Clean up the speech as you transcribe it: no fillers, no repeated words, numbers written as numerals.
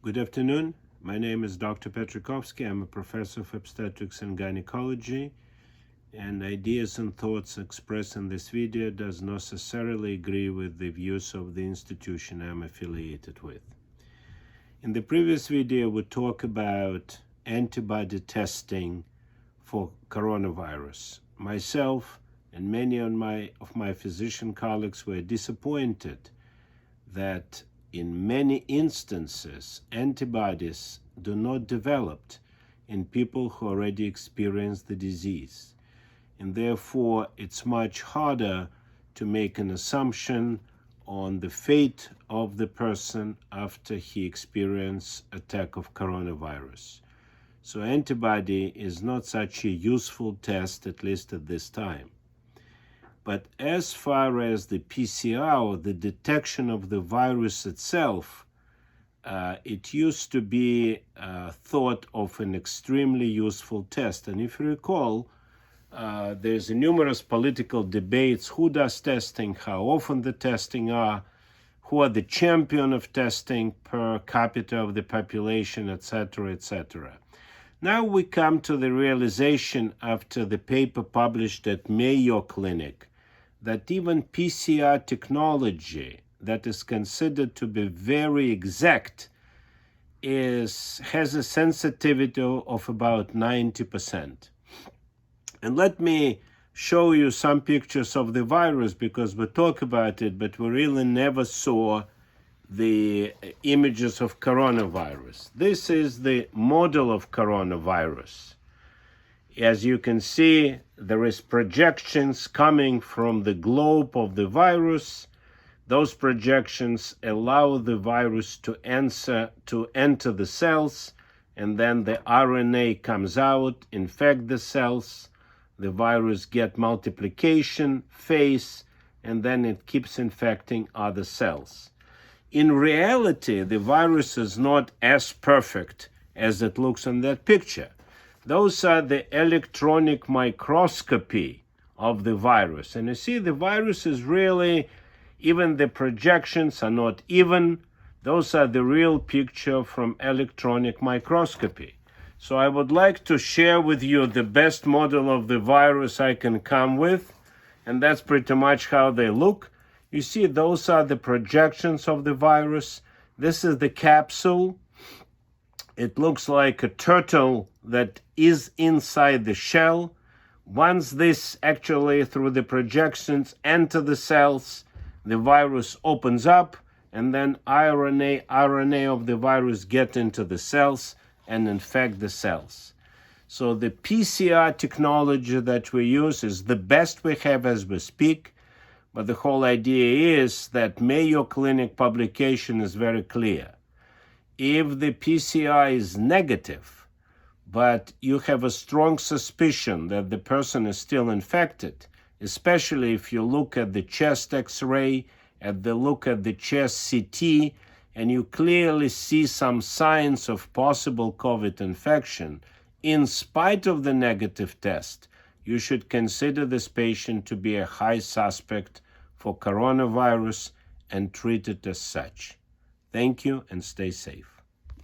Good afternoon. My name is Dr. Petrikovsky. I'm a professor of obstetrics and gynecology, and ideas and thoughts expressed in this video does not necessarily agree with the views of the institution I'm affiliated with. In the previous video, we talked about antibody testing for coronavirus. Myself and many of my physician colleagues were disappointed that in many instances, antibodies do not develop in people who already experience the disease. And therefore, it's much harder to make an assumption on the fate of the person after he experiences attack of coronavirus. So antibody is not such a useful test, at least at this time. But as far as the PCR, or the detection of the virus itself, it used to be thought of an extremely useful test. And if you recall, there's numerous political debates: who does testing, how often the testing are, who are the champion of testing per capita of the population, etc., etc. Now we come to the realization after the paper published at Mayo Clinic that even PCR technology that is considered to be very exact has a sensitivity of about 90%. And let me show you some pictures of the virus, because we talk about it, but we really never saw the images of coronavirus. This is the model of coronavirus. As you can see, there is projections coming from the globe of the virus. Those projections allow the virus to enter the cells, and then the RNA comes out, infect the cells. The virus gets multiplication phase, and then it keeps infecting other cells. In reality, the virus is not as perfect as it looks in that picture. Those are the electronic microscopy of the virus. And you see, the virus is really, even the projections are not even. Those are the real picture from electronic microscopy. So I would like to share with you the best model of the virus I can come with, and that's pretty much how they look. You see, those are the projections of the virus. This is the capsule. It looks like a turtle that is inside the shell. Once this actually, through the projections, enter the cells, the virus opens up, and then RNA of the virus get into the cells and infect the cells. So the PCR technology that we use is the best we have as we speak, but the whole idea is that Mayo Clinic publication is very clear. If the PCR is negative, but you have a strong suspicion that the person is still infected, especially if you look at the chest X-ray, look at the chest CT, and you clearly see some signs of possible COVID infection, in spite of the negative test, you should consider this patient to be a high suspect for coronavirus and treat it as such. Thank you, and stay safe.